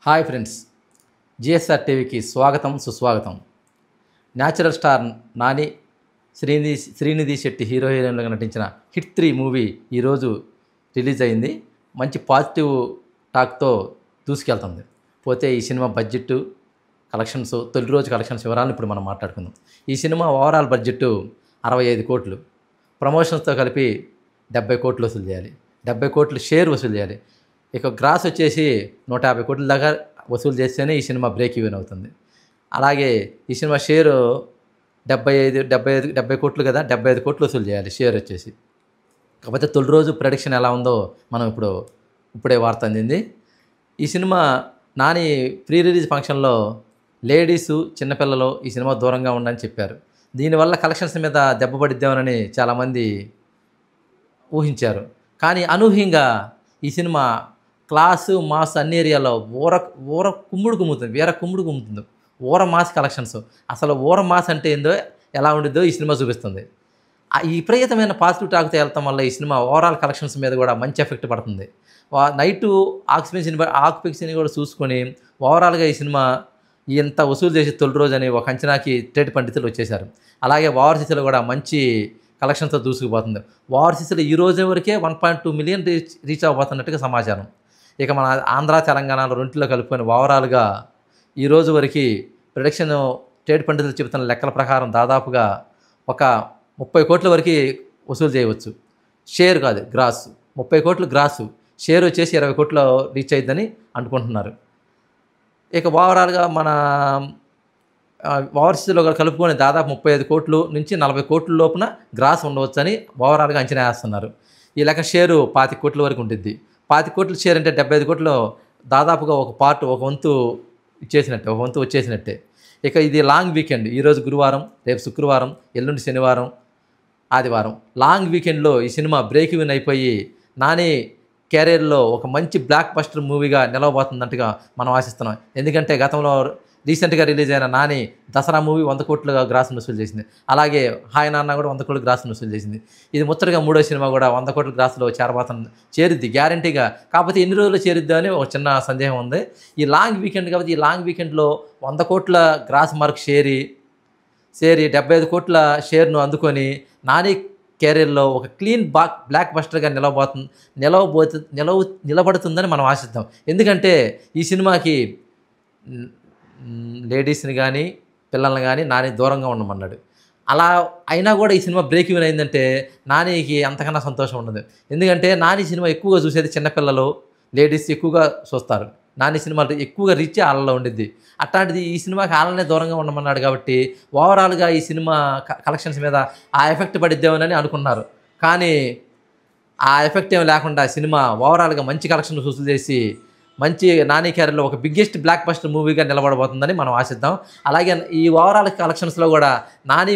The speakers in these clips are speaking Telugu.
హాయ్ ఫ్రెండ్స్, జిఎస్ఆర్ టీవీకి స్వాగతం సుస్వాగతం. Natural star Nani, Srinidhi Shetty hero హీరోయిన్లుగా నటించిన హిట్ 3 మూవీ ఈరోజు రిలీజ్ అయింది. మంచి పాజిటివ్ టాక్తో దూసుకెళ్తుంది. పోతే ఈ సినిమా బడ్జెట్, కలెక్షన్స్, తొలి రోజు కలెక్షన్స్ వివరాలను ఇప్పుడు మనం మాట్లాడుకుందాం. ఈ సినిమా ఓవరాల్ బడ్జెట్ 65 కోట్లు, ప్రమోషన్స్తో కలిపి 70 కోట్లు వసూలు చేయాలి. 70 కోట్లు షేర్ వసూలు చేయాలి. ఇక గ్రాస్ వచ్చేసి 150 కోట్ల దాకా వసూలు చేస్తేనే ఈ సినిమా బ్రేక్ ఈవెన్ అవుతుంది. అలాగే ఈ సినిమా షేరు 70 కోట్లు కదా, 75 కోట్లు వసూలు చేయాలి షేర్ వచ్చేసి. కాకపోతే తొలి రోజు ప్రొడక్షన్ ఎలా ఉందో మనం ఇప్పుడే వార్త అందింది. ఈ సినిమా నాని ప్రీ రిలీజ్ ఫంక్షన్లో లేడీసు, చిన్నపిల్లలు ఈ సినిమా దూరంగా ఉండని చెప్పారు. దీనివల్ల కలెక్షన్స్ మీద దెబ్బ పడిద్దామని చాలామంది ఊహించారు. కానీ అనూహ్యంగా ఈ సినిమా క్లాసు, మాస్ అన్ని ఏరియాలో ఊర కుమ్ముడు కుమ్ముతుంది. ఊర మాస్ కలెక్షన్స్. అసలు ఊర మాస్ అంటే ఏందో, ఎలా ఉండిద్దో ఈ సినిమా చూపిస్తుంది. ఈ విపరీతమైన పాజిటివ్ టాక్తో వెళ్తాం వల్ల ఈ సినిమా ఓవరాల్ కలెక్షన్స్ మీద కూడా మంచి ఎఫెక్ట్ పడుతుంది. నైటు ఆక్యుపెన్సీని కూడా చూసుకొని ఓవరాల్గా ఈ సినిమా ఇంత వసూలు చేసి తొలి రోజు అని ఒక అంచనాకి ట్రేడ్ పండితులు వచ్చేశారు. అలాగే ఓవర్సీస్లో కూడా మంచి కలెక్షన్స్తో దూసుకుపోతుంది. ఓవర్సీస్లో ఈ రోజు వరకే 1.2 మిలియన్ రీచ్ అవ్వబోతున్నట్టుగా సమాచారం. ఇక మన ఆంధ్ర, తెలంగాణలో రెంటిలో కలుపుకొని ఓవరాల్గా ఈ రోజు వరకు ప్రొడక్షన్ ట్రేడ్ పండితులు చెబుతున్న లెక్కల ప్రకారం దాదాపుగా ఒక 30 కోట్ల వరకు వసూలు చేయవచ్చు. షేర్ కాదు, గ్రాస్. 30 కోట్లు గ్రాసు, షేర్ వచ్చేసి 20 కోట్లు రీచ్ అయ్యిద్దని అనుకుంటున్నారు. ఇక ఓవరాల్గా మన ఓవర్సీస్లో కలుపుకొని దాదాపు 35 కోట్లు నుంచి 40 కోట్ల లోపున గ్రాస్ ఉండవచ్చు అని ఓవరాల్గా అంచనా వేస్తున్నారు. ఈ లెక్క షేరు 25 కోట్ల వరకు ఉంటుంది. 25 కోట్ల షేర్ అంటే 75 కోట్లు దాదాపుగా ఒక వంతు వచ్చేసినట్టే. ఇక ఇది లాంగ్ వీకెండ్. ఈరోజు గురువారం, రేపు శుక్రవారం, ఎల్లుండి శనివారం, ఆదివారం. లాంగ్ వీకెండ్లో ఈ సినిమా బ్రేక్ ఈవెన్ అయిపోయి నాని కెరీర్లో ఒక మంచి బ్లాక్ బస్టర్ మూవీగా నిలవబోతున్నట్టుగా మనం ఆశిస్తున్నాం. ఎందుకంటే గతంలో రీసెంట్గా రిలీజ్ అయిన నాని దసరా మూవీ 100 కోట్ల గ్రాస్ వసూలు చేసింది. అలాగే హాయ్ నాన్న కూడా 100 కోట్ల గ్రాస్ వసూలు చేసింది. ఇది ముచ్చటగా మూడో సినిమా కూడా 100 కోట్ల గ్రాస్లో చేరిద్ది గ్యారంటీగా. కాకపోతే ఎన్ని రోజులు చేరిద్దా అని ఒక చిన్న సందేహం ఉంది. ఈ లాంగ్ వీకెండ్ కాబట్టి ఈ లాంగ్ వీకెండ్లో 100 కోట్ల గ్రాస్ మార్క్ షేరి 75 కోట్ల షేర్ను అందుకొని నాని కెరీర్లో ఒక క్లీన్ బ్లాక్ బస్టర్గా నిలబడుతుందని మనం ఆశిద్దాం. ఎందుకంటే ఈ సినిమాకి లేడీస్ని కానీ పిల్లల్ని కానీ నాని దూరంగా ఉండమన్నాడు. అలా అయినా కూడా ఈ సినిమా బ్రేక్ ఈవెన్ అయిందంటే నానికి అంతకన్నా సంతోషం ఉండదు. ఎందుకంటే నాని సినిమా ఎక్కువగా చూసేది చిన్నపిల్లలు, లేడీస్ ఎక్కువగా చూస్తారు. నాని సినిమాలు ఎక్కువగా రీచ్ వాళ్ళలో ఉండిద్ది. అట్లాంటిది ఈ సినిమాకి వాళ్ళనే దూరంగా ఉండమన్నాడు కాబట్టి ఓవరాల్గా ఈ సినిమా కలెక్షన్స్ మీద ఆ ఎఫెక్ట్ పడిద్దామని అనుకున్నారు. కానీ ఆ ఎఫెక్ట్ ఏమి లేకుండా సినిమా ఓవరాల్గా మంచి కలెక్షన్ వసూలు చేసి మంచి నాని కెరీర్లో ఒక బిగ్గెస్ట్ బ్లాక్ బస్టర్ మూవీగా నిలబడబోతుందని మనం ఆశిద్దాం. అలాగే ఈ ఓవరాల్ కలెక్షన్స్లో కూడా నాని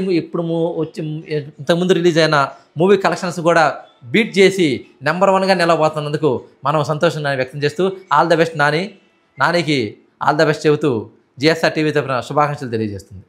ఇంతకుముందు రిలీజ్ అయిన మూవీ కలెక్షన్స్ కూడా బీట్ చేసి నెంబర్ 1గా నిలబోతున్నందుకు మనం సంతోషాన్ని వ్యక్తం చేస్తూ ఆల్ ద బెస్ట్ నానికి ఆల్ ద బెస్ట్ చెబుతూ జిఎస్ఆర్ టీవీ తరపున శుభాకాంక్షలు తెలియజేస్తుంది.